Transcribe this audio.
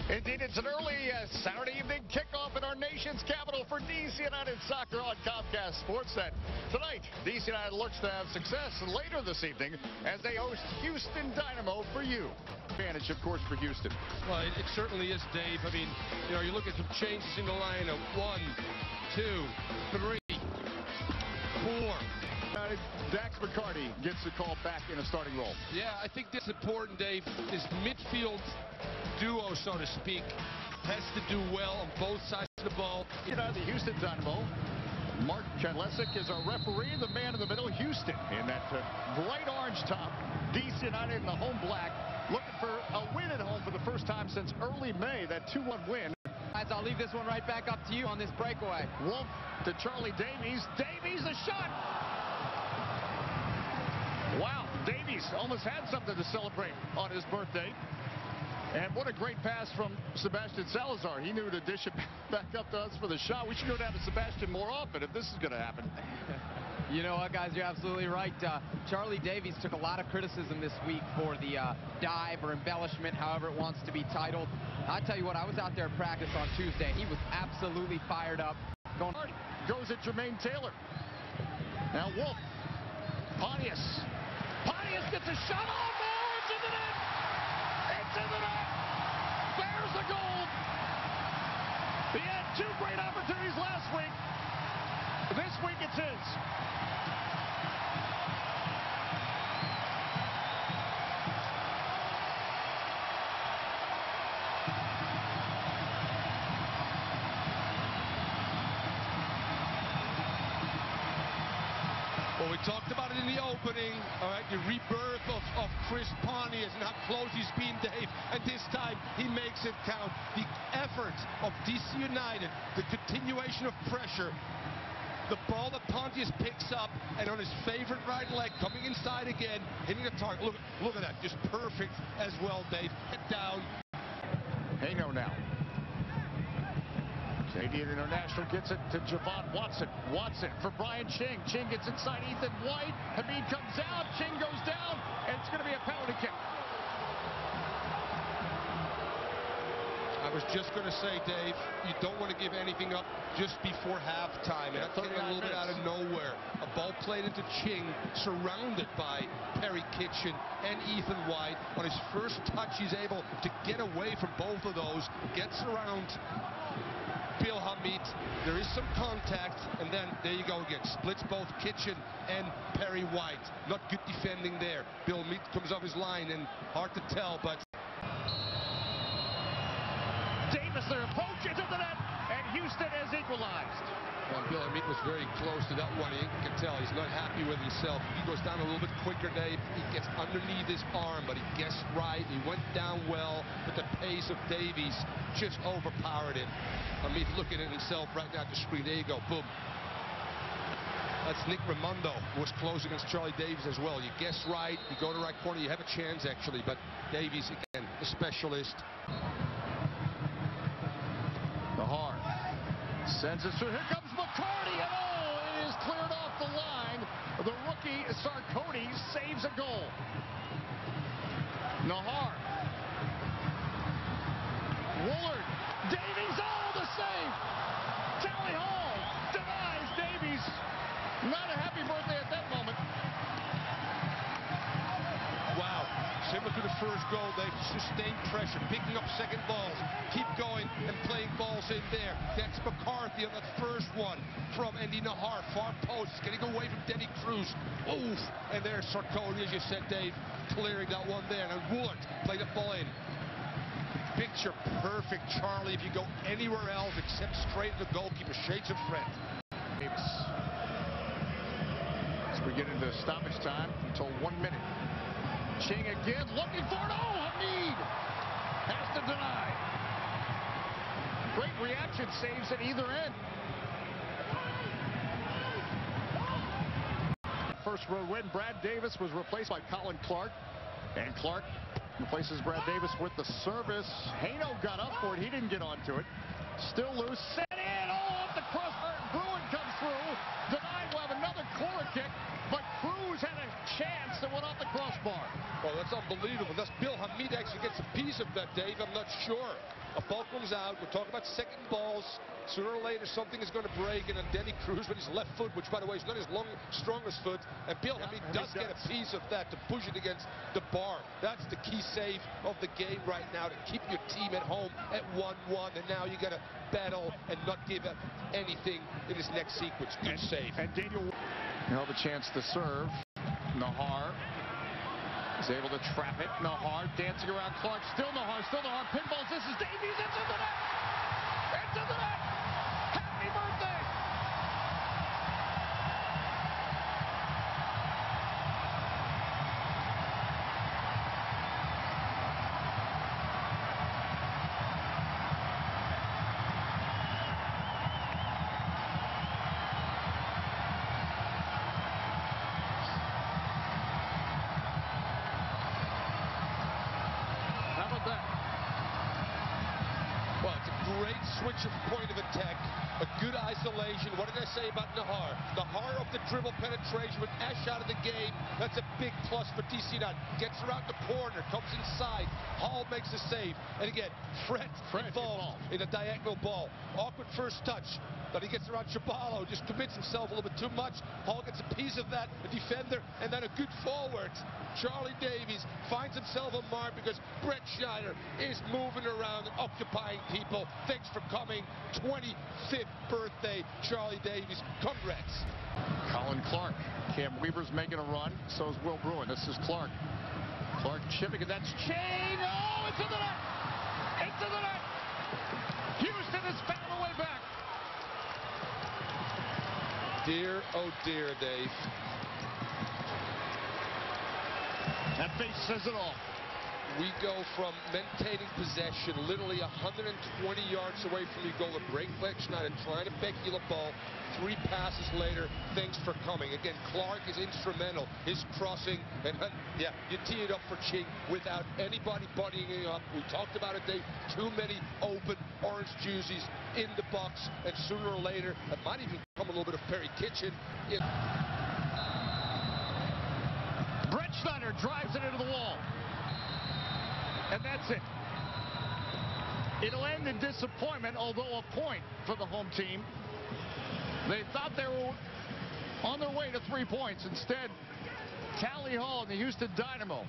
Indeed, it's an early Saturday evening kickoff in our nation's capital for DC United Soccer on Comcast Sportsnet. Tonight, DC United looks to have success later this evening as they host Houston Dynamo for you. Advantage, of course, for Houston. Well, it certainly is, Dave. I mean, you look at some changes in the lineup. 1, 2, 3, 4. Dax McCarty gets the call back in a starting role. Yeah, I think that's important, Dave. This midfield duo, so to speak, has to do well on both sides of the ball. The Houston Dynamo. Mark Kadlesic is our referee, the man in the middle. Houston in that bright orange top. DC United in the home black, looking for a win at home for the first time since early May. That 2-1 win. Guys, I'll leave this one right back up to you on this breakaway. Wolf to Charlie Davies. Davies, a shot! Wow, Davies almost had something to celebrate on his birthday. And what a great pass from Sebastian Salazar. He knew to dish it back up to us for the shot. We should go down to Sebastian more often if this is going to happen. You know what, guys, you're absolutely right. Charlie Davies took a lot of criticism this week for the dive or embellishment, however it wants to be titled. I'll tell you what, I was out there at practice on Tuesday. He was absolutely fired up. Goes at Jermaine Taylor. Now Wolf. Pontius gets a shot. Oh, no, it's in the net. It's in the net. There's the goal. He had 2 great opportunities last week. This week it's his. Well, we talked about it in the opening, all right, the rebirth of Chris Pontius and how close he's been, Dave, and this time he makes it count. The effort of DC United, the continuation of pressure, the ball that Pontius picks up, and on his favorite right leg, coming inside again, hitting the target. Look at that, just perfect as well, Dave. Get down. Hano now. Canadian International gets it to Javon Watson. Watson for Brian Ching. Ching gets inside Ethan White. Hamid comes out. Ching goes down. And it's going to be a penalty kick. I was just going to say, Dave, you don't want to give anything up just before halftime. And that came a little bit out of nowhere. A ball played into Ching, surrounded by Perry Kitchen and Ethan White. On his first touch, he's able to get away from both of those. Gets around Bill Hamid. There is some contact, and then there you go again. Splits both Kitchen and Perry White. Not good defending there. Bill Hamid comes off his line, and hard to tell, but Davis there approaches to the net, and Houston has equalized. Well, Bill Hamid was very close to that one. You can tell he's not happy with himself. He goes down a little bit quicker, Dave. He gets underneath his arm, but he guessed right. He went down well, but the pace of Davies just overpowered him. Hamid looking at himself right now at the screen. There you go, boom. That's Nick Raimondo, who was close against Charlie Davies as well. You guess right, you go to the right corner, you have a chance actually, but Davies, again, the specialist. Nahar sends it through. Here comes McCarty, and it is cleared off the line. The rookie Sarkodie saves a goal. Nahar. Woolard. Davies, the save. Tally Hall denies Davies. Not a happy birthday at that moment. Wow. Similar to the first goal, they sustained pressure, picking up second balls, keep going and playing balls in there. That's McCarthy on that first one from Andy Nahar, far post, getting away from Denny Cruz. Oof! And there's Sarkodie, as you said, Dave, clearing that one there. And Woolard played the ball in. Picture perfect, Charlie, if you go anywhere else except straight to the goalkeeper. Shades of Fred. Davis. As we get into stoppage time until 1 minute. Ching again, looking for it. Hamid has to deny. Great reaction saves at either end. First road win. Brad Davis was replaced by Colin Clark. And Clark replaces Brad Davis with the service. Hano got up for it. He didn't get onto it. Still loose. Set in. Off the crossbar. Bruin comes through. Denied. We'll have another corner kick. But Cruz had a chance that went off the crossbar. Well, that's That's unbelievable. That's Bill Hamid actually gets a piece of that, Dave. I'm not sure. A ball comes out. We're talking about second balls. Sooner or later, something is going to break. And then Denny Cruz with his left foot, which, by the way, is not his strongest foot. And Bill Hamid does get a piece of that to push it against the bar. That's the key save of the game right now, to keep your team at home at 1-1. And now you got to battle and not give up anything in this next sequence. Good save. And Daniel held a chance to serve. Nahar is able to trap it. Nahar dancing around Clark. Still Nahar. Pinballs. This is Davies. It's in the net. It's in the net. Happy birthday. How about that? Well, it's a great switch of point of attack. A good isolation. What did I say about Nahar? Nahar of the dribble penetration with Ash out of the game. That's a big plus for DC United. Gets around the corner, comes inside. Hall makes a save. And again, Fred involved in a diagonal ball. Awkward first touch. But he gets around Shabalo, just commits himself a little bit too much. Hall gets a piece of that, a defender, and then a good forward. Charlie Davies finds himself a mark because Brett Schneider is moving around and occupying people. Thanks for coming. 25th birthday, Charlie Davies. Congrats. Colin Clark. Cam Weaver's making a run. So is Will Bruin. This is Clark. Clark chipping, and that's Chain. Oh, it's in the net. It's in the net. Houston has found a way back. Dear, oh dear, Dave. That face says it all. We go from maintaining possession, literally 120 yards away from your goal. A break Brett Schneider trying to pick you the ball. 3 passes later, thanks for coming. Again, Clark is instrumental. His crossing, and yeah, you tee it up for Ching without anybody buddying up. We talked about it, Dave. Too many open orange jerseys in the box, and sooner or later, it might even become a little bit of Perry Kitchen. Brett Schneider drives it into the wall. And that's it. It'll end in disappointment, although a point for the home team. They thought they were on their way to 3 points. Instead, Callie Hall and the Houston Dynamo